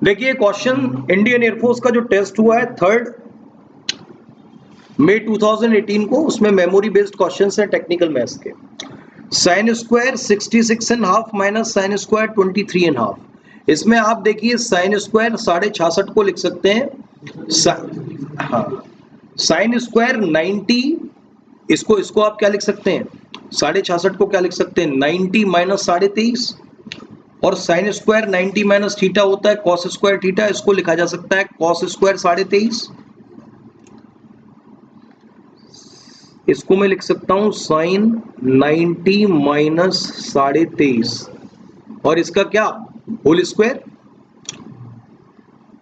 देखिए question Indian air force का जो टेस्ट हुआ है 3 मई 2018 को, उसमें मेमोरी बेस्ड क्वेश्चंस हैं टेक्निकल मैथ्स के। Sine square 66.5 minus sine square 23.5। इसमें आप देखिए साइन स्क्वायर 66.5 को लिख सकते हैं, हाँ साइन स्क्वायर 90, इसको आप क्या लिख सकते हैं 66.5 को क्या लिख सकते हैं 90 माइनस 23.5, और साइन स्क्वायर 90 माइनस थीटा होता है कॉस स्क्वायर थीटा, इसको लिखा जा सकता है कॉस स्क्वायर 23.5। इसको मैं लिख सकता हूं साइन 90 माइनस 23.5 और इसका क्या होल स्क्वायर,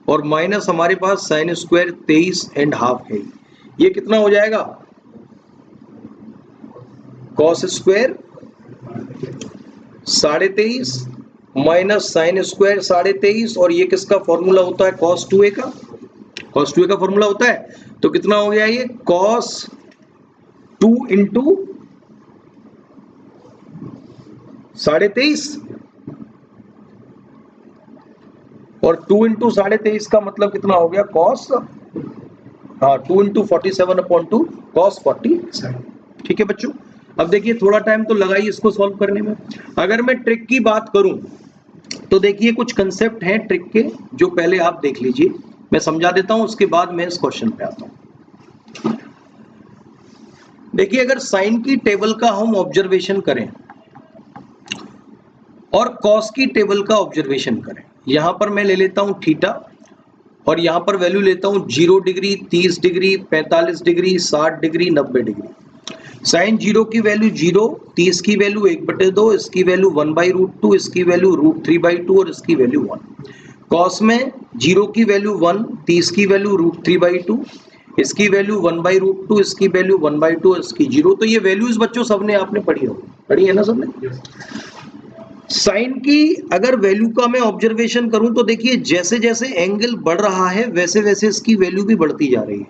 और माइनस हमारे पास साइन स्क्वायर 23.5 है। ये कितना हो जाएगा cos square 23.5 minus sine square 23.5, और ये किसका फॉर्मूला होता है cos 2a का, cos 2a का फॉर्मूला होता है। तो कितना हो गया ये cos 2 इंटू 23.5, और 2 इंटू 23.5 का मतलब कितना हो गया cos, हाँ 2 इंटू 47/2 cos 47। ठीक है बच्चों, अब देखिए थोड़ा टाइम तो लगाइए इसको सॉल्व करने में। अगर मैं ट्रिक की बात करूं तो देखिए कुछ कंसेप्ट हैं ट्रिक के जो पहले आप देख लीजिए, मैं समझा देता हूं, उसके बाद मैं इस क्वेश्चन पे आता हूं। देखिए अगर साइन की टेबल का हम ऑब्जर्वेशन करें और कॉस की टेबल का ऑब्जर्वेशन करें, यहां पर मैं ले लेता हूं थीटा और यहां पर वैल्यू लेता हूं 0 degree, 30 degree, 45 degree, 60 degree, 90 degree. Sine 0 की वैल्यू 0, 30 की वैल्यू 1/2, इसकी वैल्यू 1/√2, इसकी वैल्यू √3/2 और इसकी वैल्यू 1। कॉस में 0 की वैल्यू 1, 30 की वैल्यू √3/2, इसकी वैल्यू 1/√2, इसकी वैल्यू 1/2 और इसकी 0। तो ये वैल्यूज बच्चों सबने आपने पढ़ी है ना सबने। साइन की अगर वैल्यू का मैं ऑब्जर्वेशन करूं तो देखिए जैसे जैसे एंगल बढ़ रहा है वैसे वैसे इसकी वैल्यू भी बढ़ती जा रही है।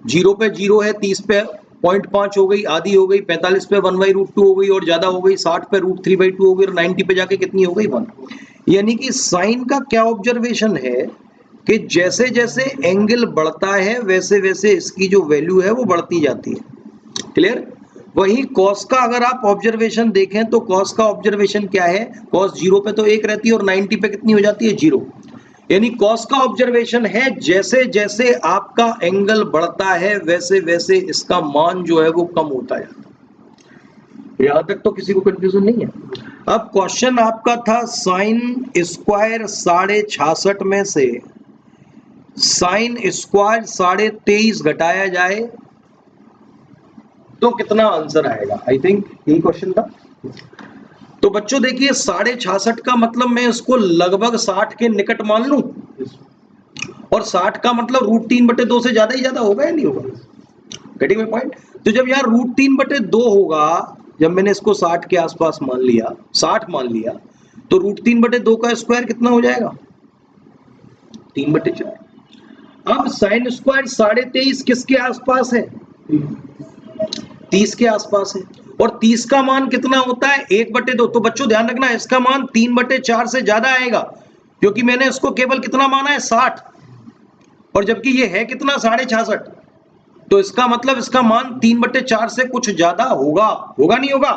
0 पे 0 है, 30 पे 0.5 हो गई, आधी हो गई, 45 पे 1/√2 हो गई और ज्यादा हो गई, 60 पे √3/2 हो गई और 90 पे जाके कितनी हो गई 1। यानी कि साइन का क्या ऑब्जर्वेशन है कि जैसे जैसे एंगल बढ़ता है वैसे वैसे इसकी जो वैल्यू है वो बढ़ती जाती है। क्लियर। वही कॉस का अगर आप ऑब्जर्वेशन देखें तो कॉस का ऑब्जर्वेशन क्या है, कॉस 0 पे तो 1 रहती है और 90 पे कितनी हो जाती है 0। यानी कॉस का ऑब्जर्वेशन है जैसे जैसे आपका एंगल बढ़ता है वैसे वैसे इसका मान जो है वो कम होता जाता है। यहां तक तो किसी को कंफ्यूजन नहीं है। अब क्वेश्चन आपका था साइन स्क्वायर 66.5 में से साइन स्क्वायर 23.5 घटाया जाए तो कितना आंसर आएगा। आई थिंक यही क्वेश्चन था। तो बच्चों देखिए 66.5 का मतलब मैं इसको लगभग 60 के निकट मान लूं, और 60 का मतलब √3/2 से ज्यादा ही ज्यादा होगा या नहीं होगा। Getting my point. तो जब यार √3/2 होगा, जब मैंने इसको 60 के आसपास मान लिया, 60 मान लिया, तो √3/2 का स्क्वायर कितना हो जाएगा 3/4। अब साइन स्क्वायर 23.5 किसके आसपास है 30 के आसपास है, और 30 का मान कितना होता है 1/2। तो बच्चों ध्यान रखना इसका मान 3/4 से ज्यादा आएगा, क्योंकि मैंने इसको केवल कितना माना है 60, और जबकि ये है कितना 66.5, तो इसका मतलब इसका मान 3/4 से कुछ ज्यादा होगा नहीं होगा।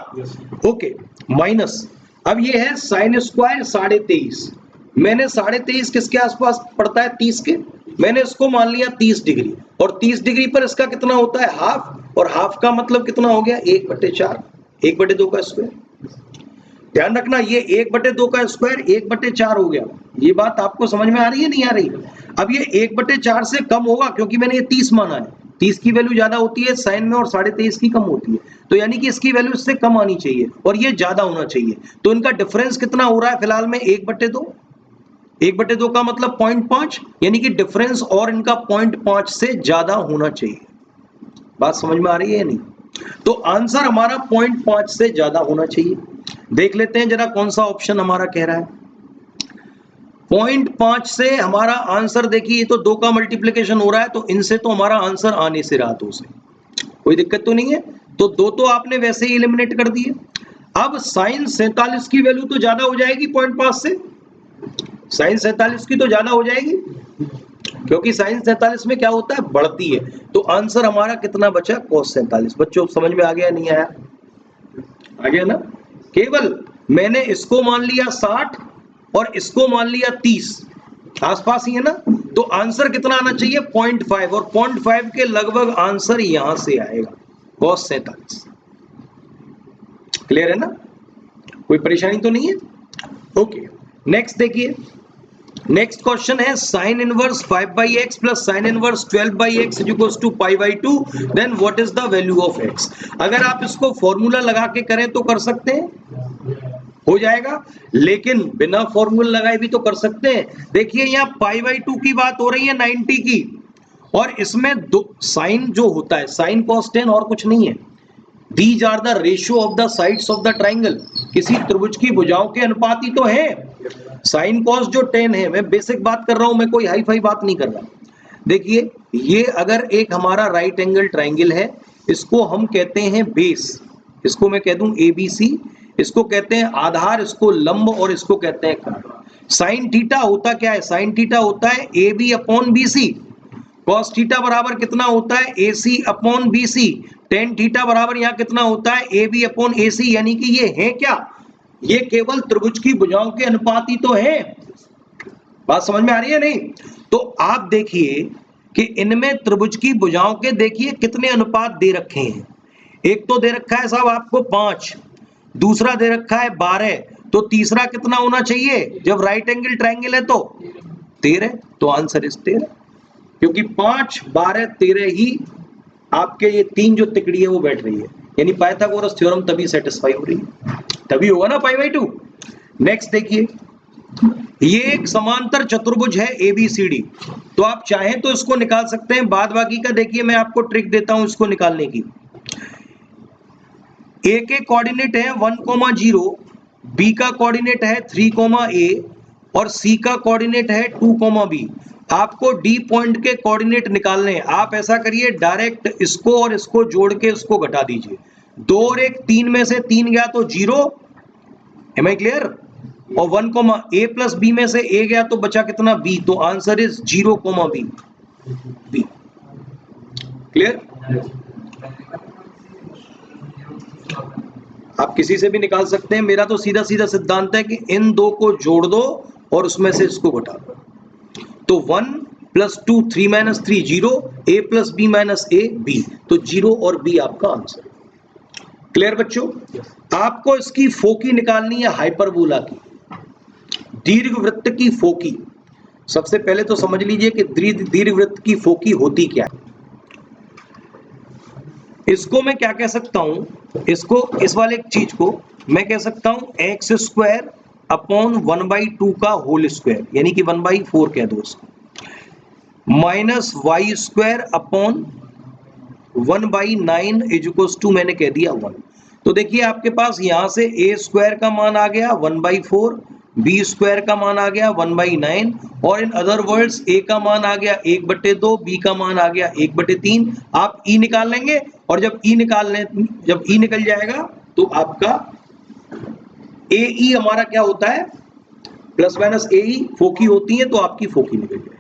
ओके माइनस, अब ये है साइन स्क्वायर 23.5, मैंने 23.5 किसके आसपास पड़ता है 30 के, मैंने इसको मान लिया 30 डिग्री, और 30 डिग्री पर इसका कितना होता है हाफ, और हाफ का मतलब कितना हो गया 1/4, 1/2 का स्क्वायर। ध्यान रखना ये 1/2 का स्क्वायर 1/4 हो गया। ये बात आपको समझ में आ रही है नहीं आ रही। अब ये 1/4 से कम होगा क्योंकि मैंने ये 30 माना है, 30 की वैल्यू ज्यादा होती है साइन में और 23.5 की कम होती है, तो यानी कि इसकी वैल्यू इससे कम आनी चाहिए और ये ज्यादा होना चाहिए। तो इनका डिफरेंस कितना हो रहा है फिलहाल में 1/2, 1/2 का मतलब 0.5, यानी कि डिफरेंस और इनका 0.5 से ज्यादा होना चाहिए। बात समझ में आ रही है या नहीं। तो आंसर हमारा 0.5 से ज्यादा होना चाहिए। देख लेते हैं जरा कौन सा ऑप्शन हमारा कह रहा है 0.5 से हमारा आंसर। देखिए तो 2 का मल्टीप्लिकेशन हो रहा है, तो इनसे तो हमारा आंसर आने से रहा 2 से, कोई दिक्कत तो नहीं है। तो 2 तो आपने वैसे ही एलिमिनेट कर दिए। अब साइन 47 की वैल्यू तो ज्यादा हो जाएगी 0.5 से, साइन 47 की तो ज्यादा हो जाएगी, क्योंकि साइन 47 में क्या होता है, बढ़ती है। तो आंसर हमारा कितना बचा, cos 47। बच्चों समझ में आ गया नहीं आया? आ गया ना? केवल मैंने इसको मान लिया 60 और इसको मान लिया 30, आसपास ही है ना, तो आंसर कितना आना चाहिए, 0.5, और 0.5 के लगभग आंसर यहां से आएगा, cos 47। क्लियर है ना? कोई परेशानी तो नहीं है? ओके, नेक्स्ट देखिए। नेक्स्ट क्वेश्चन है sine inverse 5/x plus sine inverse 12/x is equals to π/2, then what is the value of x। अगर आप इसको फॉर्मूला लगा के करें तो कर सकते हैं, हो जाएगा, लेकिन बिना फॉर्मूला लगाए भी तो कर सकते हैं। देखिए यहाँ π/2 की बात हो रही है 90 की, और इसमें दो साइन जो होता है, साइन cos tan और कुछ नहीं है, These are the ratio of the sides of the triangle। किसी त्रिभुज की भुजाओं के अनुपात ही तो है। साइन कॉस जो 10 है, मैं बेसिक बात कर रहा हूं, मैं कोई हाई फाई बात नहीं कर रहा। देखिए ये अगर एक हमारा राइट एंगल ट्राइंगल है, इसको हम कहते हैं बेस, इसको मैं कह दूं ABC, इसको कहते हैं आधार, इसको लंब, और इसको कहते हैं कोण। साइन थीटा होता क्या है, साइन थीटा होता है AB upon BC। Cos theta बराबर कितना होता है, AC upon BC। Tan theta बराबर यहाँ कितना होता है, AB अपॉन AC। यानी कि ये है क्या, ये केवल त्रिभुज की भुजाओं के अनुपात ही तो है। बात समझ में आ रही है नहीं? तो आप देखिए कि इनमें त्रिभुज की भुजाओं के देखिए कितने अनुपात दे रखे हैं। एक तो दे रखा है साहब आपको 5, दूसरा दे रखा है 12, तो तीसरा कितना होना चाहिए, जब राइट एंगल ट्राइंगल है तो 13। तो आंसर इज 13, क्योंकि 5, 12, 13 ही आपके ये तीन जो तिकड़ी है वो बैठ रही है, यानी पाइथागोरस थ्योरम तभी सेटिस्फाई हो रही है, तभी होगा ना π/2। नेक्स्ट देखिए, ये एक समांतर चतुर्भुज है ABCD, तो आप चाहें तो इसको निकाल सकते हैं। बाद बाकी का देखिए मैं आपको ट्रिक देता हूं इसको निकालने की। A के कोऑर्डिनेट है 1,0, B का कोऑर्डिनेट है 3,A और C का कोऑर्डिनेट है 2,B। आपको D पॉइंट के कोऑर्डिनेट निकालने हैं। आप ऐसा करिए, डायरेक्ट इसको और इसको जोड़ के इसको घटा दीजिए। 2 और 1 3 में से 3 गया तो 0, एम आई क्लियर? और 1, A प्लस B में से A गया तो बचा कितना, B। तो answer is 0,B। B clear? आप किसी से भी निकाल सकते हैं। मेरा तो सीधा सीधा सिद्धांत है कि इन दो को जोड़ दो और उसमें से इसको घटा दो। तो 1 + 2 3 - 3 0, A + B - A B, तो 0 और B आपका आंसर। क्लियर बच्चों? आपको इसकी फोकी निकालनी है, हाइपरबोला की, दीर्घवृत्त की फोकी। सबसे पहले तो समझ लीजिए कि दीर्घवृत्त की फोकी होती क्या है। इसको मैं क्या कह सकता हूं, इसको, इस वाले चीज को मैं कह सकता हूं x² अपॉन 1/2 का होल स्क्वायर, यानी कि 1/4 कह दो इसको, minus y² upon 1/9 is equals to मैंने कह दिया 1। तो देखिए आपके पास यहां से a² का मान आ गया 1/4, b² का मान आ गया 1/9, और इन अदर वर्ड्स a का मान आ गया 1/2, b का मान आ गया 1/3। आप e निकाल लेंगे, और जब e निकल जाएगा तो आपका AE हमारा क्या होता है, प्लस माइनस AE फोकी होती है, तो आपकी फोकी निकल जाएगी।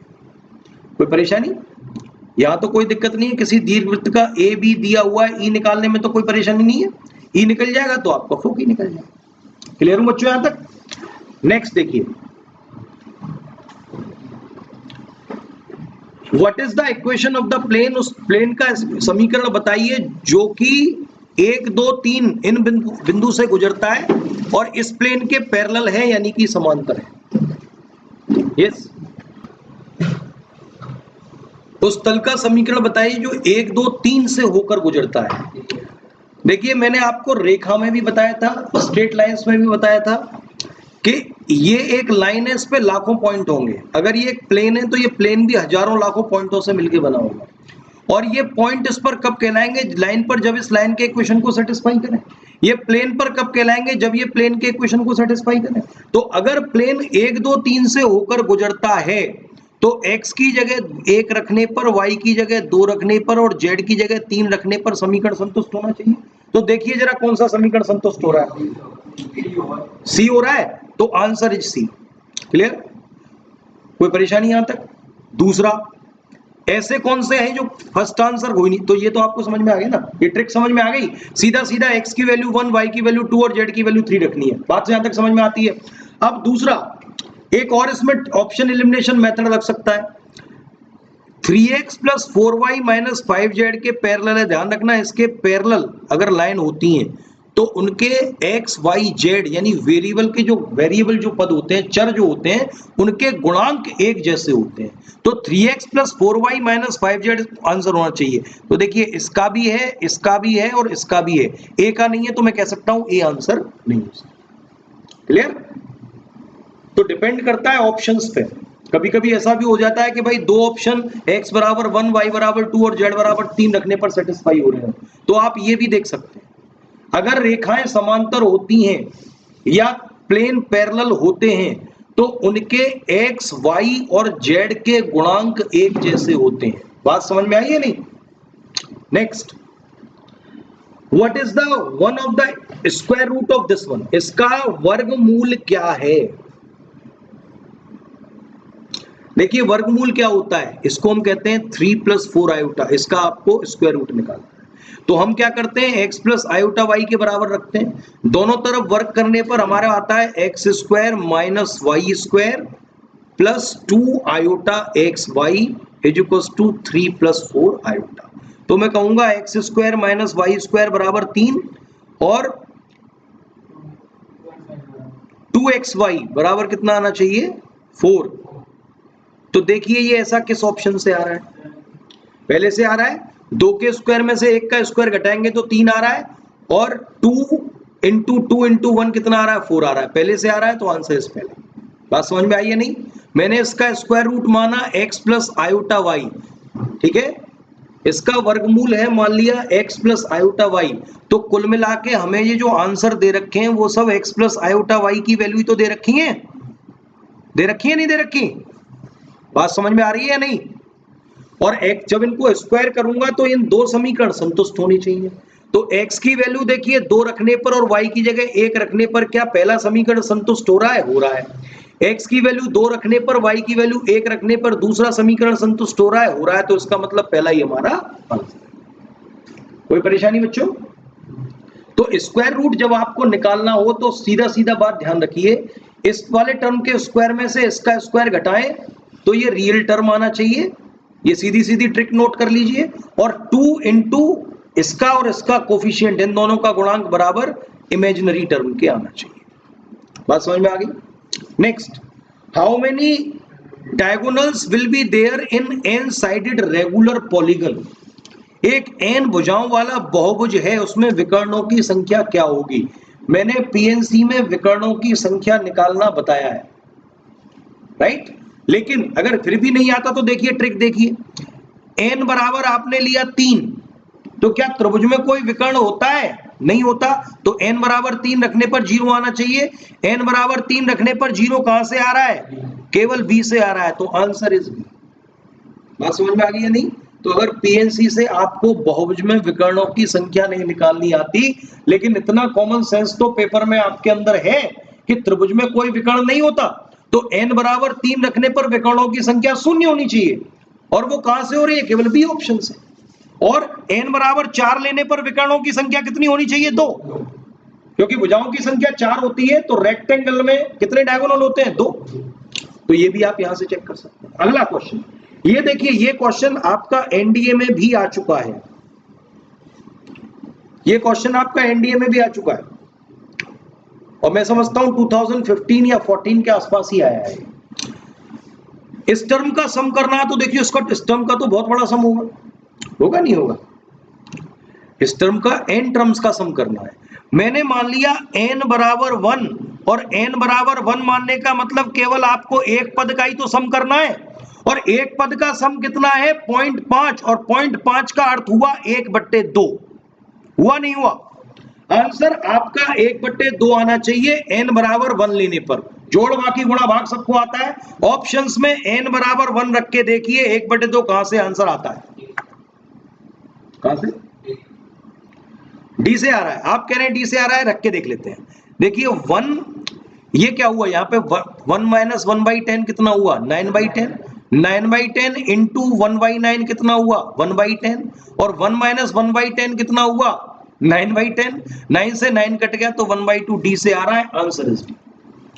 कोई परेशानी? यहां तो कोई दिक्कत नहीं है, किसी दीर्घवृत्त का AB दिया हुआ है, E निकालने में तो कोई परेशानी नहीं है। E निकल जाएगा तो आपका फोकी निकल जाएगा। क्लियर हो बच्चों यहां तक? नेक्स्ट देखिए, what is the equation of the plane. उस प्लेन का समीकरण बताइए जो कि 1 2 3 इन बिंदु से गुजरता है और इस प्लेन के पैरेलल है, यानी कि समांतर है। यस, उस तल का समीकरण बताइए जो 1 2 3 से होकर गुजरता है। देखिए मैंने आपको रेखा में भी बताया था, स्ट्रेट लाइंस में भी बताया था कि ये एक लाइन है, इस पे लाखों पॉइंट होंगे। अगर ये एक प्लेन है तो ये प्लेन भी हजारों लाखों पॉइंटों से मिलकर बना होगा, और ये पॉइंट इस पर कब कहलाएंगे, लाइन पर, जब इस लाइन के इक्वेशन को सेटिस्फाई करें। ये प्लेन पर कब कहलाएंगे, जब ये प्लेन के इक्वेशन को सेटिस्फाई करें। तो अगर प्लेन 1 2 3 से होकर गुजरता है तो x की जगह 1 रखने पर, y की जगह 2 रखने पर और z की जगह 3 रखने पर समीकरण संतुष्ट होना चाहिए। तो देखिए जरा कौन सा समीकरण संतुष्ट हो रहा है, C हो रहा है, तो आंसर इज C। क्लियर? कोई परेशानी यहां तक? दूसरा, ऐसे कौन से हैं जो फर्स्ट आंसर हो ही नहीं, तो ये तो आपको समझ में आ गया ना, ये ट्रिक समझ में आ गई। सीधा सीधा x की वैल्यू 1, y की वैल्यू 2 और z की वैल्यू 3 रखनी है। बात यहां तक समझ में आती है? अब दूसरा, एक और इसमें ऑप्शन एलिमिनेशन मेथड रख सकता है। 3x plus 4y minus 5z के पैरेलल है, ध्यान रखना, इसके पैरेलल अगर लाइन होती हैं तो उनके x, y, z यानी वेरिएबल जो पद होते हैं, चर जो होते हैं, उनके गुणांक एक जैसे होते हैं। तो 3x plus 4y minus 5z answer होना चाहिए। तो देखिए, इसका भी है, इसका भी है और इसका भी है, ए का नहीं है, तो मैं कह सकता हूं ए आंसर नहीं हो सकता। क्लियर? तो डिपेंड करता है ऑप्शंस पे। कभी कभी ऐसा भी हो जाता है कि भाई दो ऑप्शन x बराबर 1, y बराबर 2 और z बराबर 3 रखने पर सेटिस्फाई हो रहे हैं, तो आप ये भी देख सकते हैं। अगर रेखाएं समांतर होती हैं या प्लेन पैरेलल होते हैं तो उनके x, y और z के गुणांक एक जैसे होते हैं। बात समझ में आई है नहीं? Next, what is the one of the square root of this one? इसका वर्गमूल क्या है? देखिए, वर्गमूल क्या होता है, इसको हम कहते हैं 3 प्लस 4 आयोटा। इसका आपको स्क्वायर रूट निकालना है। तो हम क्या करते हैं, x प्लस आयोटा वाई के बराबर रखते हैं। दोनों तरफ वर्क करने पर हमारा आता है x square minus y square plus 2 iota x y is equal to 3 plus 4 iota. तो मैं कहूंगा x square minus y square बराबर 3 और 2xy बराबर कितना आना चाहिए, 4। तो देखिए ये ऐसा किस ऑप्शन से आ रहा है? पहले से आ रहा है, 2 के स्क्वायर में से 1 का स्क्वायर घटाएंगे तो 3 आ रहा है, और 2 इंटू 2 इंटू 1 कितना आ रहा है, 4 आ रहा है। पहले से आ रहा है तो आंसर इस पहले। बात समझ में आई है नहीं? मैंने इसका स्क्वायर रूट माना x प्लस आयोटा वाई, ठीक है, इसका वर्गमूल है मान लिया x प्लस आयोटा वाई। तो कुल मिला के हमें ये जो आंसर दे रखे हैं वो सब x प्लस आयोटा वाई की वैल्यू तो दे रखी है, दे रखी है नहीं दे रखी? बात समझ में आ रही है या नहीं? और x जब इनको स्क्वायर करूंगा तो इन दो समीकरण संतुष्ट होनी चाहिए। तो x की वैल्यू देखिए 2 रखने पर और y की जगह 1 रखने पर क्या पहला समीकरण संतुष्ट हो रहा है? हो रहा है। x की वैल्यू 2 रखने पर y की वैल्यू 1 रखने पर दूसरा समीकरण संतुष्ट हो रहा है? हो रहा है। तो इसका मतलब पहला ही हमारा आंसर है। कोई परेशानी बच्चों? तो स्क्वायर रूट जब आपको निकालना हो तो सीधा सीधा बात ध्यान रखिए, इस वाले टर्म के स्क्वायर में से इसका स्क्वायर घटाएं तो ये रियल टर्म आना चाहिए। ये सीधी सीधी ट्रिक नोट कर लीजिए। और 2 इंटू इसका और इसका कोफिशिएंट, इन दोनों का गुणांक बराबर इमेजिनरी टर्म के आना चाहिए। बात समझ में आ गई? Next, how many diagonals will be there in n sided regular polygon? एक एन भुजाओं वाला बहुभुज है, उसमें विकर्णों की संख्या क्या होगी? मैंने पीएनसी में विकर्णों की संख्या निकालना बताया है, राइट? लेकिन अगर फिर भी नहीं आता तो देखिए ट्रिक देखिए, एन बराबर आपने लिया 3, तो क्या त्रिभुज में कोई विकर्ण होता है? नहीं होता। तो एन बराबर 3 रखने पर 0 आना चाहिए। एन बराबर 3 रखने पर 0 कहां से आ रहा है? केवल बी से आ रहा है। तो आंसर इज बी। बात समझ में आ गई है नहीं? तो अगर पीएनसी से आपको बहुभुज में विकर्णों की संख्या नहीं निकालनी आती, लेकिन इतना कॉमन सेंस तो पेपर में आपके अंदर है कि त्रिभुज में कोई विकर्ण नहीं होता, तो n बराबर 3 रखने पर विकर्णों की संख्या 0 होनी चाहिए। और वो कहां से हो रही है? केवल बी ऑप्शन से। और n बराबर 4 लेने पर विकर्णों की संख्या कितनी होनी चाहिए? 2, क्योंकि भुजाओं की संख्या 4 होती है। तो रेक्टेंगल में कितने डायगोनल होते हैं? 2। तो ये भी आप यहां से चेक कर सकते हैं। अगला क्वेश्चन, ये देखिए, ये क्वेश्चन आपका एनडीए में भी आ चुका है। ये क्वेश्चन आपका एनडीए में भी आ चुका है और मैं समझता हूं 2015 या 14 के आसपास ही आया है। इस टर्म का सम करना है तो देखिए, इसका इस टर्म का तो बहुत बड़ा सम होगा, होगा नहीं होगा? इस टर्म का n टर्म्स का सम करना है। मैंने मान लिया n बराबर 1, और n बराबर 1 मानने का मतलब केवल आपको एक पद का ही तो सम करना है। और एक पद का सम कितना है? 0.5, और 0.5 का अर्थ हुआ 1/2। हुआ नहीं हुआ? आंसर आपका 1/2 आना चाहिए n बराबर 1 लेने पर। जोड़ बाकी गुणा भाग सबको आता है। ऑप्शंस में n बराबर 1 रख के देखिए 1/2 कहां से आंसर आता है? कहां से? डी से आ रहा है। आप कह रहे हैं डी से आ रहा है, रख के देख लेते हैं। देखिए 1 ये क्या हुआ यहाँ पे 1 माइनस 1/10 कितना हुआ 9/10, 9/10 इंटू 1/9 कितना हुआ 1/10 और 1 माइनस 1/10 कितना हुआ 9/10, 9 से 9 कट गया तो 1/2 डी से आ रहा है, आंसर इज डी।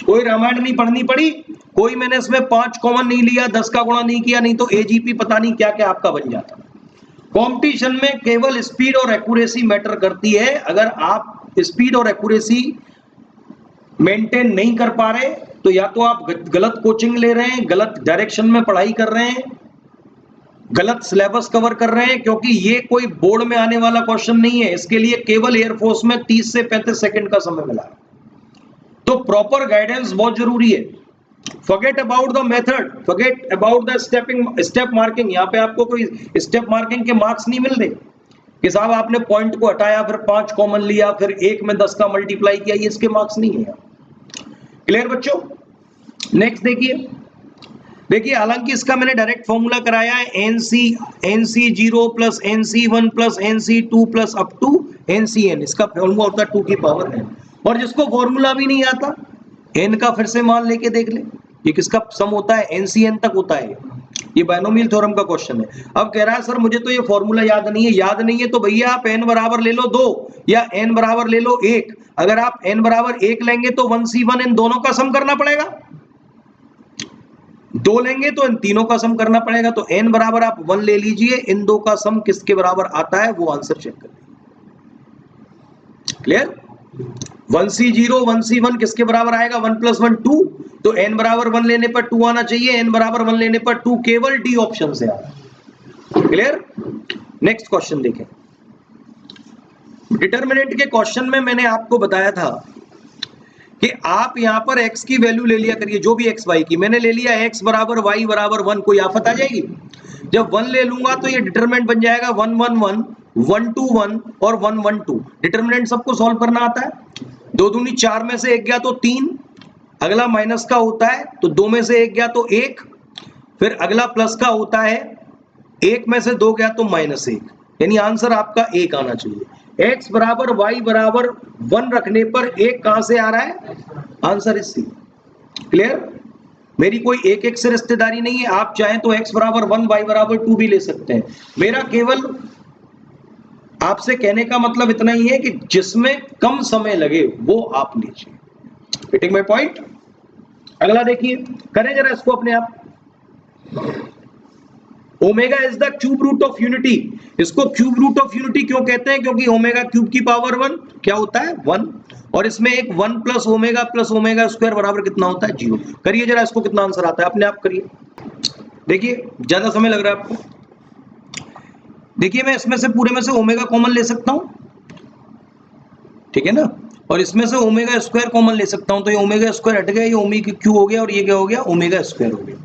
कोई रामायण नहीं पढ़नी पड़ी, कोई मैंने इसमें 5 कॉमन नहीं लिया, 10 का गुणा नहीं किया, नहीं तो एजीपी पता नहीं क्या क्या आपका बन जाता। कंपटीशन में केवल स्पीड और एक्यूरेसी मैटर करती है। अगर आप स्पीड और एक्यूरेसी मेंटेन नहीं कर पा रहे तो या तो आप गलत कोचिंग ले रहे हैं, गलत डायरेक्शन में पढ़ाई कर रहे हैं, गलत सिलेबस कवर कर रहे हैं, क्योंकि ये कोई बोर्ड में आने वाला क्वेश्चन नहीं है। इसके लिए केवल एयरफोर्स में 30 से 35 सेकंड का समय मिला है। तो प्रॉपर गाइडेंस बहुत जरूरी है। Forget about the method, forget about the step marking. यहाँ पे आपको कोई स्टेप मार्किंग के मार्क्स नहीं मिल रहे कि साहब आपने पॉइंट को हटाया, फिर 5 कॉमन लिया, फिर 1 में 10 का मल्टीप्लाई किया, ये इसके मार्क्स नहीं है। क्लियर बच्चों? नेक्स्ट देखिए हालांकि इसका मैंने डायरेक्ट फॉर्मूला कराया है, NC0 plus NC1 plus NC2 plus up to NCN। इसका फॉर्मूला होता है 2 की पावर n। और जिसको फॉर्मूला भी नहीं आता, n का फिर से मान लेके देख ले, ये किसका सम होता है, NCN तक होता है। ये बायनोमियल थ्योरम का क्वेश्चन है। अब कह रहा है सर मुझे तो ये फॉर्मूला याद नहीं है। याद नहीं है तो भैया आप n बराबर ले लो 2 या n बराबर ले लो 1। अगर आप n बराबर 1 लेंगे तो 1C1 इन दोनों का सम करना पड़ेगा, 2 लेंगे तो इन तीनों का सम करना पड़ेगा। तो n बराबर आप 1 ले लीजिए, इन दो का सम किसके बराबर आता है वो आंसर चेक कर लीजिए। क्लियर? 1C0 1C1 किसके बराबर आएगा, 1 प्लस 1 2। तो n बराबर 1 लेने पर 2 आना चाहिए, n बराबर 1 लेने पर 2 केवल डी ऑप्शन से आ रहा है। क्लियर? नेक्स्ट क्वेश्चन देखें। डिटरमिनेंट के क्वेश्चन में मैंने आपको बताया था कि आप यहां पर x की वैल्यू ले लिया करिए, जो भी x y की। मैंने ले लिया x बराबर y बराबर 1, कोई आफत आ जाएगी? जब 1 ले लूंगा तो ये डिटरमिनेंट बन जाएगा 1 1 1 1 2 1 और 1 1 2। डिटरमिनेंट सबको सॉल्व करना आता है। 2 दूनी 4 में से 1 गया तो 3, अगला माइनस का होता है तो 2 में से 1 गया तो 1, फिर अगला प्लस का होता है, 1 में से 2 गया तो -1, यानी आंसर आपका 1 आना चाहिए। x बराबर y बराबर 1 रखने पर 1 कहां से आ रहा है, आंसर इज सी। क्लियर? मेरी कोई एक एक से रिश्तेदारी नहीं है। आप चाहें तो x बराबर 1 y बराबर 2 भी ले सकते हैं। मेरा केवल आपसे कहने का मतलब इतना ही है कि जिसमें कम समय लगे वो आप लीजिए। Getting my point? अगला देखिए, करें जरा इसको अपने आप। Omega is the cube root of unity. इसको क्यूब रूट ऑफ यूनिटी क्यों कहते हैं? क्योंकि ओमेगा क्यूब की पावर 1 क्या होता है, 1, और इसमें एक 1 प्लस ओमेगा स्क्वायर बराबर कितना होता है, 0। करिए जरा इसको, कितना आंसर आता है अपने आप करिए। देखिए ज्यादा समय लग रहा है आपको। देखिए मैं इसमें से पूरे में से ओमेगा कॉमन ले सकता हूं, ठीक है ना, और इसमें से ओमेगा स्क्वायर कॉमन ले सकता हूं। तो ये ओमेगा स्क्वायर हट गया, ये ओमेगा क्यू हो गया, और ये क्या हो गया, ओमेगा स्क्वायर हो गया।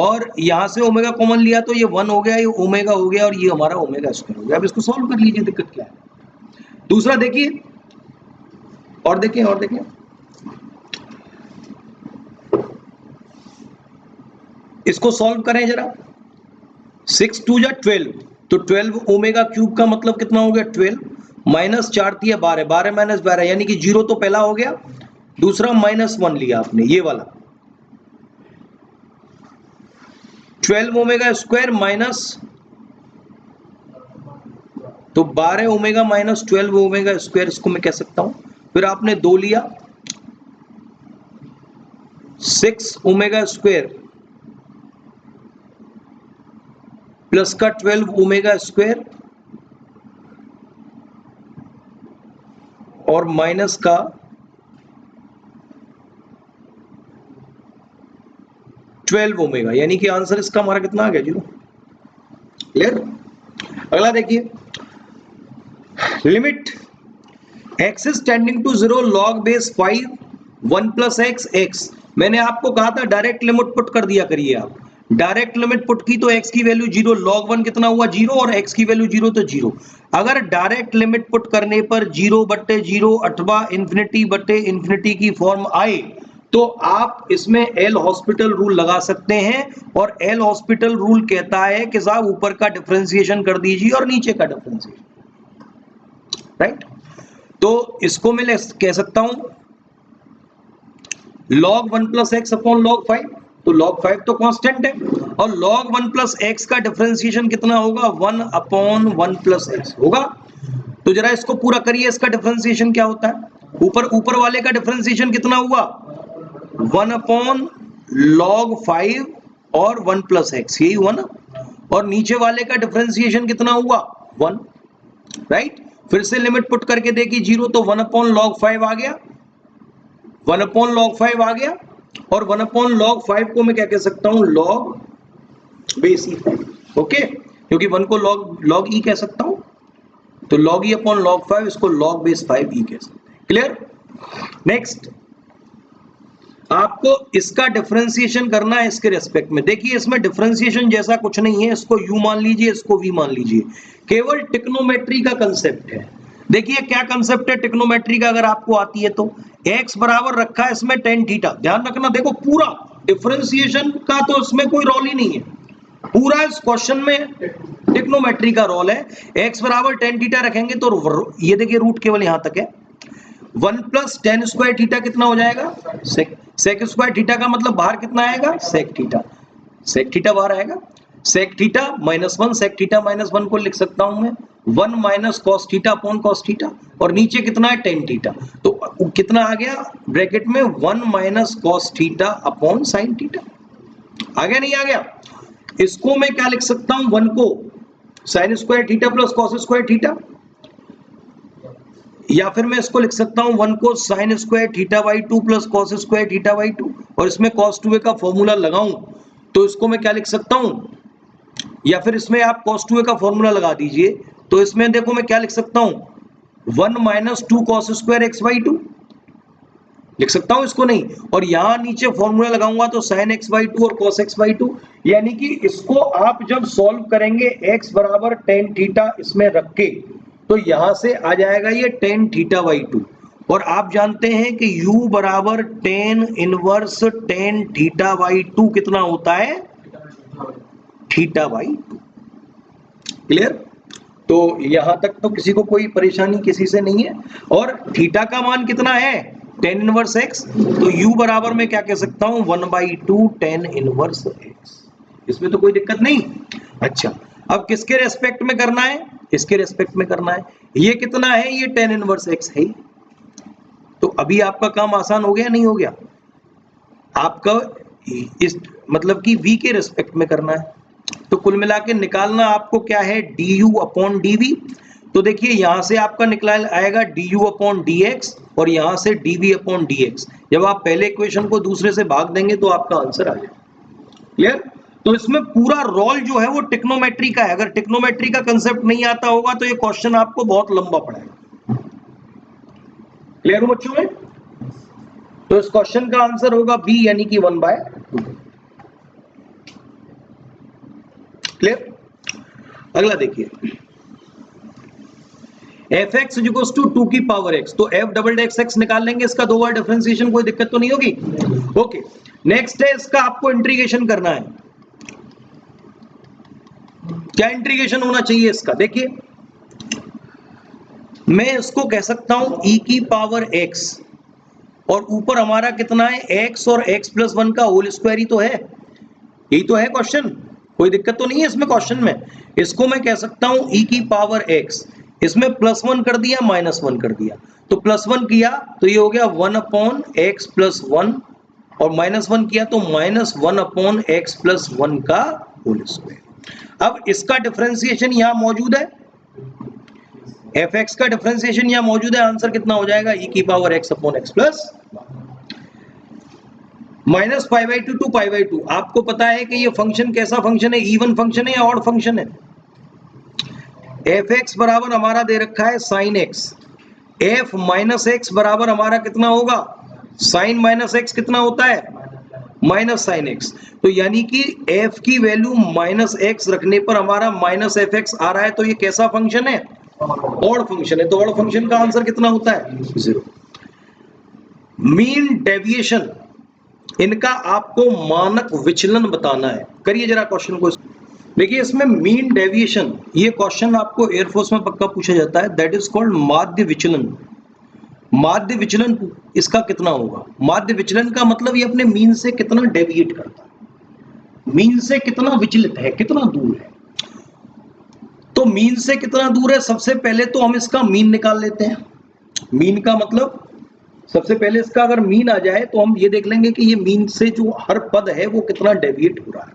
और यहां से ओमेगा कॉमन लिया तो ये 1 हो गया, ये ओमेगा हो गया, और ये हमारा ओमेगा स्क्वायर हो गया। अब इसको सॉल्व कर लीजिए, दिक्कत क्या है। दूसरा देखिए, और देखिए, और देखिए, इसको सॉल्व करें जरा। 6 2 जा 12, तो 12 ओमेगा क्यूब का मतलब कितना हो गया, 12 माइनस 4 दिया 12, 12 माइनस 12 यानी कि 0 तो पहला हो गया, दूसरा -1 लिया आपने, ये वाला 12 ओमेगा स्क्वायर माइनस, तो 12 ओमेगा माइनस 12 ओमेगा स्क्वायर, इसको मैं कह सकता हूं। फिर आपने 2 लिया, 6 ओमेगा स्क्वायर प्लस का 12 ओमेगा स्क्वायर और माइनस का 12 ओमेगा, यानी कि आंसर इसका हमारा कितना आ गया, 0। क्लियर? अगला देखिए, limit x is tending to 0 log base 5 1 plus x। मैंने आपको कहा था डायरेक्ट लिमिट पुट कर दिया करिए। आप डायरेक्ट लिमिट पुट की तो x की वैल्यू 0, log 1 कितना हुआ, 0, और x की वैल्यू 0 तो 0। अगर डायरेक्ट लिमिट पुट करने पर 0/0 अथवा ∞/∞ की फॉर्म आए तो आप इसमें एल हॉस्पिटल रूल लगा सकते हैं। और एल हॉस्पिटल रूल कहता है कि साहब ऊपर का डिफरेंशिएशन कर दीजिए और नीचे का डिफरेंशिएशन, राइट। तो इसको मैं कह सकता हूं log 1 plus x upon log 5, तो log 5 तो कांस्टेंट है, और log 1 प्लस एक्स का डिफरेंशिएशन कितना होगा, 1 अपॉन 1 प्लस एक्स होगा। तो जरा इसको पूरा करिए, इसका डिफरेंशिएशन क्या होता है, ऊपर वाले का डिफरेंशिएशन कितना हुआ, 1 अपॉन log 5 और 1 प्लस एक्स, यही हुआ ना, और नीचे वाले का डिफरेंशिएशन कितना हुआ, 1, राइट। फिर से लिमिट पुट करके देखिए 0, तो 1 अपॉन log 5 आ गया, 1 अपॉन log 5 आ गया, और 1 अपॉन log 5 को मैं क्या कह सकता हूं, log बेस ई, ओके, क्योंकि 1 को log ई कह सकता हूं, तो log ई अपॉन log 5, इसको log बेस 5 ई कह सकते हैं। क्लियर। नेक्स्ट आपको इसका डिफरेंशिएशन करना है इसके रेस्पेक्ट में। देखिए इसमें डिफरेंशिएशन जैसा कुछ नहीं है, इसको u मान लीजिए, इसको v मान लीजिए, केवल टिक्नोमेट्री का कंसेप्ट है। देखिए क्या कंसेप्ट है टिक्नोमेट्री का, अगर आपको आती है तो x बराबर रखा है इसमें tan थीटा, ध्यान रखना, देखो पूरा डिफरेंशिएशन का तो इसमें कोई रोल ही नहीं है, पूरा इस क्वेश्चन में टिक्नोमेट्री का रोल है। x बराबर tan थीटा रखेंगे तो ये देखिए रूट केवल यहां तक है, 1 प्लस टेन स्क्वायर थीटा कितना हो जाएगा, सेक स्क्वायर थीटा का मतलब बाहर कितना आएगा, सेक थीटा बाहर आएगा, सेक थीटा -1, सेक थीटा -1 को लिख सकता हूं मैं 1 minus cos theta upon cos theta, और नीचे कितना है टेन थीटा, तो कितना आ गया ब्रैकेट में 1 minus cos theta upon sine theta, आ गया नहीं आ गया। इसको मैं क्या लिख सकता हूं, 1 को sine square theta plus cos square theta, या फिर मैं इसको लिख सकता हूं 1 को sine square theta by 2 plus cos square theta by 2, और इसमें cos 2a का फॉर्मूला लगाऊं तो इसको मैं क्या लिख सकता हूं, या फिर इसमें आप cos 2a का फॉर्मूला लगा दीजिए, तो इसमें देखो मैं क्या लिख सकता हूं, 1 minus 2 cos square x by 2 लिख सकता हूं इसको, नहीं, और यहां नीचे फॉर्मूला लगाऊंगा तो साइन एक्स बाई 2 और कॉस एक्स बाई 2, यानी कि इसको आप जब सॉल्व करेंगे x बराबर टेन थीटा इसमें रख के, तो यहां से आ जाएगा ये टेन थीटा बाई 2, और आप जानते हैं कि u बराबर tan inverse tan theta by 2 कितना होता है, थीटा बाई 2। क्लियर। तो यहां तक तो किसी को कोई परेशानी किसी से नहीं है, और थीटा का मान कितना है, टेन इनवर्स एक्स, तो u बराबर में क्या कह सकता हूं, 1/2 टेन इनवर्स एक्स, इसमें तो कोई दिक्कत नहीं। अच्छा अब किसके रेस्पेक्ट में करना है, इसके रेस्पेक्ट में करना है, ये कितना है, ये टेन इनवर्स एक्स है, तो अभी आपका काम आसान हो गया नहीं हो गया, आपका इस मतलब कि v के रेस्पेक्ट में करना है, तो कुल मिला के निकालना आपको क्या है, du अपॉन dv, तो देखिए यहां से आपका निकला आएगा du अपॉन dx, और यहां से dv अपॉन dx, जब आप पहले इक्वेशन को दूसरे से भाग देंगे तो आपका आंसर आ जाएगा। क्लियर। तो इसमें पूरा रोल जो है वो टिक्नोमेट्री का है, अगर टिक्नोमेट्री का कंसेप्ट नहीं आता होगा तो ये क्वेश्चन आपको बहुत लंबा पड़ेगा। क्लियर हो बच्चों में, तो इस क्वेश्चन का आंसर होगा बी, यानी कि 1/2। क्लियर। अगला देखिए, एफ एक्स इक्वल्स टू 2 की पावर एक्स, तो एफ डबल एक्स एक्स निकाल लेंगे, इसका दो बार डिफरेंशिएशन, कोई दिक्कत तो नहीं होगी। ओके नेक्स्ट है इसका आपको इंटीग्रेशन करना है, क्या इंटीग्रेशन होना चाहिए इसका, देखिए मैं इसको कह सकता हूं e की पावर x, और ऊपर हमारा कितना है x, और x प्लस 1 का होल स्क्वायर ही तो है, यही तो है क्वेश्चन, कोई दिक्कत तो नहीं है इसमें क्वेश्चन में। इसको मैं कह सकता हूं e की पावर x, इसमें +1 कर दिया -1 कर दिया, तो +1 किया तो ये हो गया 1 अपॉन x प्लस 1, और -1 किया तो -1 अपॉन x प्लस 1 का होल स्क्वायर। अब इसका डिफरेंशिएशन यहां मौजूद है, एफ एक्स का डिफरेंशिएशन यहां मौजूद है, आंसर कितना हो जाएगा, e की power x upon x plus -π/2 to π/2। आपको पता है कि ये फंक्शन कैसा फंक्शन है, इवन फंक्शन है या ऑड फंक्शन है। एफ एक्स बराबर हमारा दे रखा है sine x, F minus x बराबर हमारा कितना होगा, साइन माइनस एक्स कितना होता है, माइनस साइन एक्स, तो यानी कि f की वैल्यू -x रखने पर हमारा -f(x) आ रहा है, तो ये कैसा फंक्शन है, ऑड फंक्शन है, तो ऑड फंक्शन का आंसर कितना होता है, 0। मीन डेविएशन, इनका आपको मानक विचलन बताना है, करिए जरा क्वेश्चन को। देखिए इसमें मीन डेविएशन, ये क्वेश्चन आपको एयरफोर्स में पक्का पूछा जाता है, दैट इज कॉल्ड माध्य विचलन। माध्य विचलन इसका कितना होगा? माध्य विचलन का मतलब ये अपने मीन से कितना डेविएट करता है, मीन से कितना विचलित है, कितना दूर है। तो मीन से कितना दूर है, सबसे पहले तो हम इसका मीन निकाल लेते हैं। मीन का मतलब सबसे पहले इसका अगर मीन आ जाए तो हम ये देख लेंगे कि ये मीन से जो हर पद है वो कितना डेविएट हो रहा है।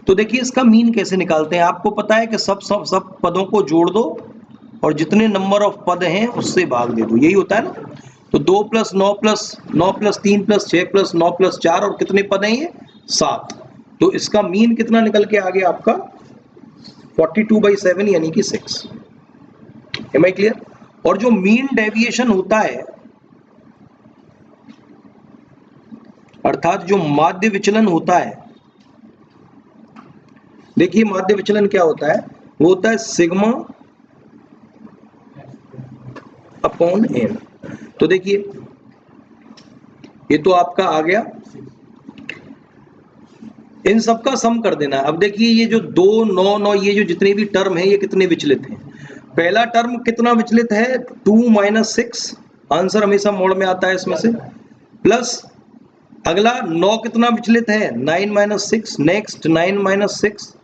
तो देखिए इसका मीन कैसे निकालते हैं, आपको पता है कि सब पदों को जोड़ दो और जितने नंबर ऑफ पद हैं उससे भाग दे दो, यही होता है ना। तो 2 + 9 + 9 + 3 + 6 + 9 + 4 और कितने पद हैं ये? 7। तो इसका मीन कितना निकल के आ गया आपका? 42/7 यानी कि 6। Am I clear? और जो मीन डेविएशन होता है अर्थात जो माध्य विचलन होता है, देखिए माध्य विचलन क्या होता है, वो होता है सिग्मा अपॉन एन। तो देखिए ये तो आपका आ गया, इन सबका सम कर देना है। अब देखिए ये जो 2 9 9 ये जो जितने भी टर्म है ये कितने विचलित हैं। पहला टर्म कितना विचलित है? 2 - 6, आंसर हमेशा मोड़ में आता है इसमें से, प्लस अगला 9 कितना विचलित है? 9 - 6, नेक्स्ट 9 - 6,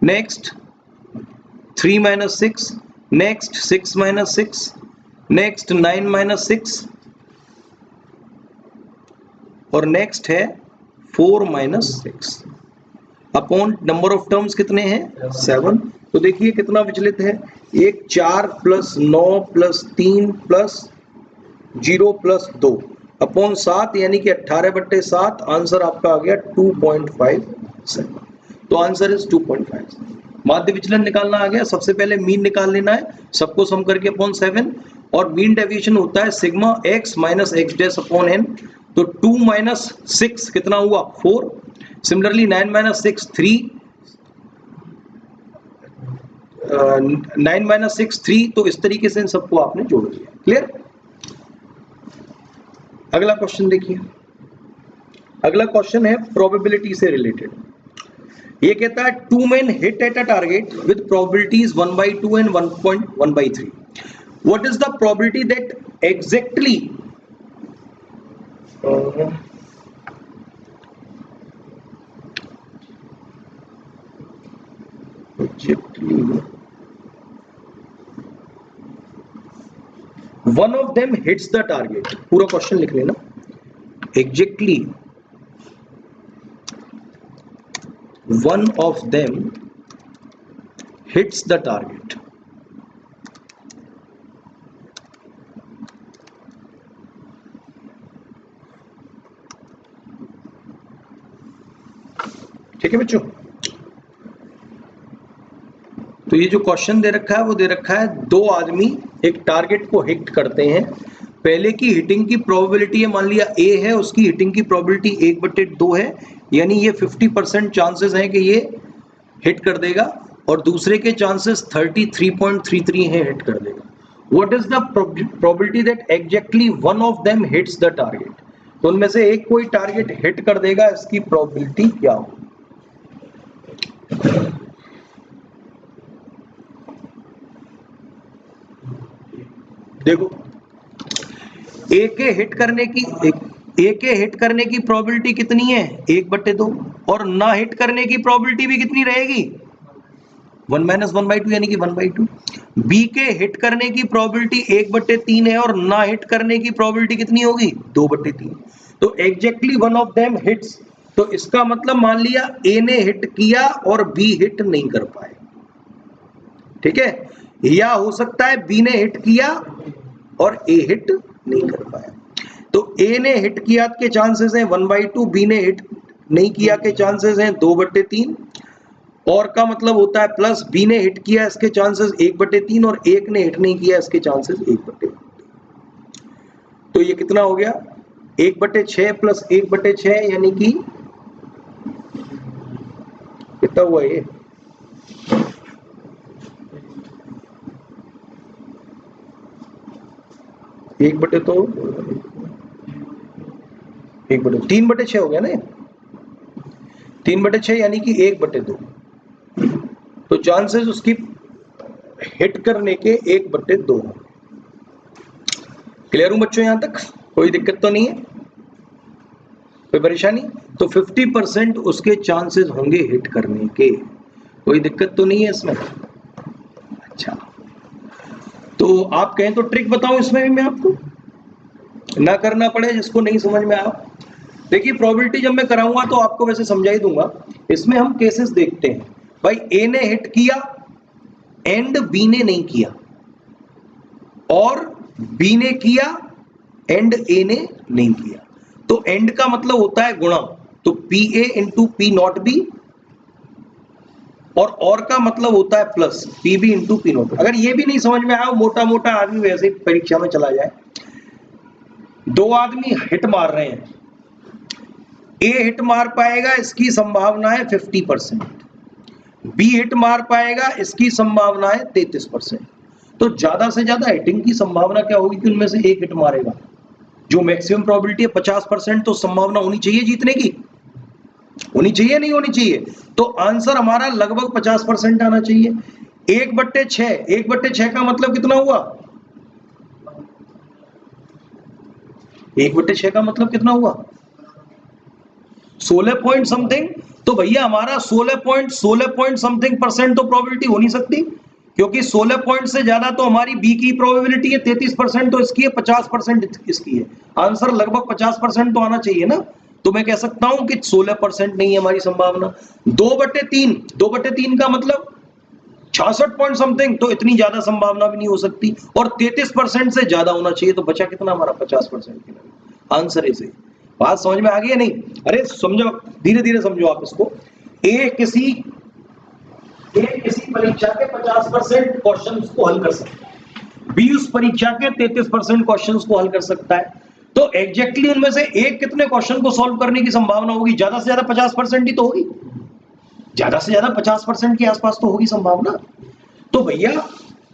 नेक्स्ट 3 - 6, नेक्स्ट 6 - 6, नेक्स्ट 9 - 6 और नेक्स्ट है 4 - 6 अपॉन नंबर ऑफ टर्म्स कितने हैं? 7। तो देखिए कितना विचलित है, एक 4 + 9 + 3 + 0 + 2 अपॉन 7 यानी कि 18/7। आंसर आपका आ गया 2.57। तो आंसर इज 2.5। माध्य विचलन निकालना आ गया, सबसे पहले मीन निकाल लेना है, सबको सम करके अपॉन 7। और मीन डेविएशन होता है sigma x - x' upon n। तो 2 - 6 कितना हुआ? 4। सिमिलरली 9 - 6 3, 9 - 6 3। तो इस तरीके से इन सबको आपने जोड़ दिया। क्लियर? अगला क्वेश्चन देखिए, अगला क्वेश्चन है प्रोबेबिलिटी से रिलेटेड। ये कहता है 2 men hit at a target with probabilities 1/2 and 1.1/3. What is the probability that exactly one of them hits the target? पूरा क्वेश्चन लिख लेना। Exactly one of them hits the target. ठीक है बच्चों, तो ये जो क्वेश्चन दे रखा है वो दे रखा है दो आदमी एक टारगेट को हिट करते हैं। पहले की हिटिंग की प्रोबेबिलिटी है, मान लिया ए है, उसकी हिटिंग की प्रोबेबिलिटी 1/2 है, यानी ये 50% चांसेस हैं कि ये हिट कर देगा, और दूसरे के चांसेस 33.33 हैं हिट कर देगा। What is the probability that exactly one of them hits the target? तो उनमें से एक कोई टारगेट हिट कर देगा, इसकी प्रोबेबिलिटी क्या होगी? देखो ए के हिट करने की प्रोबेबिलिटी कितनी है? 1/2। और ना हिट करने की प्रोबेबिलिटी भी कितनी रहेगी? 1 - 1/2 यानी कि 1/2। बी के हिट करने की प्रोबेबिलिटी 1/3 है और ना हिट करने की प्रोबेबिलिटी कितनी होगी? 2/3। तो exactly one of them hits, तो इसका मतलब मान लिया ए ने हिट किया और बी हिट नहीं कर पाए, ठीक है? या हो सकता है बी ने हिट किया और ए हिट नहीं कर पाया। तो ए ने हिट किया के चांसेस हैं 1/2, बी ने हिट नहीं किया के चांसेस हैं 2/3, और का मतलब होता है प्लस बी ने हिट किया इसके चांसेस 1/3 और एक ने हिट नहीं किया इसके चांसेस 1/3। तो ये कितना हो गया? 1/6 प्लस 1/6 यानी कि कितना हुआ ये? एक बटे तो 3/6 हो गया ना, 3/6 यानी कि 1/2। तो चांसेस उसकी हिट करने के 1/2। क्लियर हूं बच्चों? यहां तक कोई दिक्कत तो नहीं है, कोई परेशानी? तो 50% उसके चांसेस होंगे हिट करने के, कोई दिक्कत तो नहीं है इसमें? अच्छा, तो आप कहें तो ट्रिक बताऊं इसमें भी मैं आपको, ना करना पड़े जिसको नहीं समझ में आया। देखिए प्रोबेबिलिटी जब मैं कराऊंगा तो आपको वैसे समझा ही दूंगा। इसमें हम केसेस देखते हैं, भाई ए ने हिट किया एंड बी ने नहीं किया, और बी ने किया एंड ए ने नहीं किया। तो एंड का मतलब होता है गुणा, तो P A into P not B, और का मतलब होता है plus P B into P not. अगर ये भी नहीं समझ में आया, मोटा मोटा आदमी वैसे परीक्षा में चला जाए, दो आदमी हिट मार रहे हैं, ए हिट मार पाएगा इसकी संभावना है 50%, बी हिट मार पाएगा इसकी संभावना है 33%। तो ज्यादा से ज्यादा हिटिंग की संभावना क्या होगी कि उनमें से एक हिट मारेगा, जो मैक्सिमम प्रोबेबिलिटी है 50%, तो संभावना होनी चाहिए जीतने की, होनी चाहिए नहीं होनी चाहिए? तो आंसर हमारा लगभग 50% आना चाहिए। 1/6, 1/6 का मतलब कितना हुआ? 1/6 का मतलब कितना हुआ? 16 पॉइंट समथिंग। तो भैया हमारा 16 पॉइंट समथिंग परसेंट तो प्रोबेबिलिटी हो नहीं सकती, क्योंकि 16 पॉइंट से ज्यादा तो हमारी बी की प्रोबेबिलिटी है, 33% तो इसकी है, 50% इसकी है। आंसर लगभग 50% तो आना चाहिए ना। तो मैं कह सकता हूं कि 16% नहीं है हमारी संभावना। 2/3 का मतलब 66 पॉइंट समथिंग, तो इतनी ज्यादा संभावना भी नहीं हो सकती, और 33% से ज्यादा होना चाहिए। तो बचा कितना हमारा? 50%। Answer is a. बात समझ में आ गई है नहीं? अरे समझो, धीरे धीरे समझो आप इसको। ए किसी परीक्षा के 50% क्वेश्चंस को हल कर सकता है, बी उस परीक्षा के 33% क्वेश्चंस को हल कर सकता है। तो एग्जैक्टली उनमें से एक कितने क्वेश्चन को सॉल्व करने की संभावना होगी? ज्यादा से ज्यादा 50% ही तो होगी, ज्यादा से ज्यादा 50% के आसपास तो होगी संभावना। तो भैया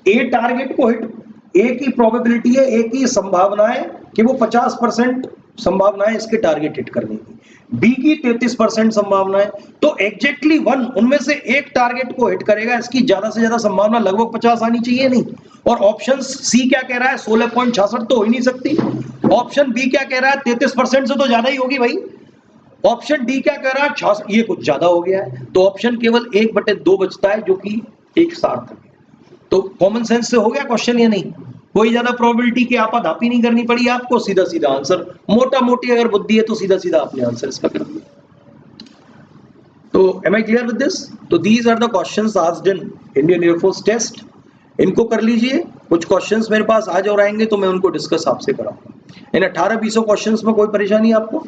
ए टारगेट को हिट, ए की प्रोबेबिलिटी है, ए की संभावना है कि वो 50% संभावना है इसके टारगेट हिट करने की, बी की 33% संभावना है। तो एग्जैक्टली 1 उनमें से एक टारगेट को हिट करेगा, इसकी ज्यादा से ज्यादा संभावना लगभग 50 आनी चाहिए नहीं? और ऑप्शन सी क्या कह रहा है? 16.66 तो हो ही नहीं सकती। ऑप्शन बी क्या कह रहा है? 33% से तो ज्यादा ही होगी भाई। ऑप्शन डी क्या कह रहा है? 66, ये कुछ ज्यादा हो गया है। तो ऑप्शन केवल 1/2 बचता है, जो कि एक सार्थक है। तो कॉमन सेंस से हो गया क्वेश्चन या नहीं? कोई ज्यादा प्रोबेबिलिटी की आपाधापी नहीं करनी पड़ी आपको, सीधा सीधा आंसर, मोटा मोटी अगर बुद्धि है तो सीधा सीधा आपने आंसर इसका कर दिया। तो am I clear with this? तो these are the questions asked in Indian air force test. इनको कर लीजिए। कुछ क्वेश्चंस मेरे पास आज और आएंगे तो मैं उनको डिस्कस आपसे कराऊंगा। इन 18-20 क्वेश्चंस में कोई परेशानी आपको?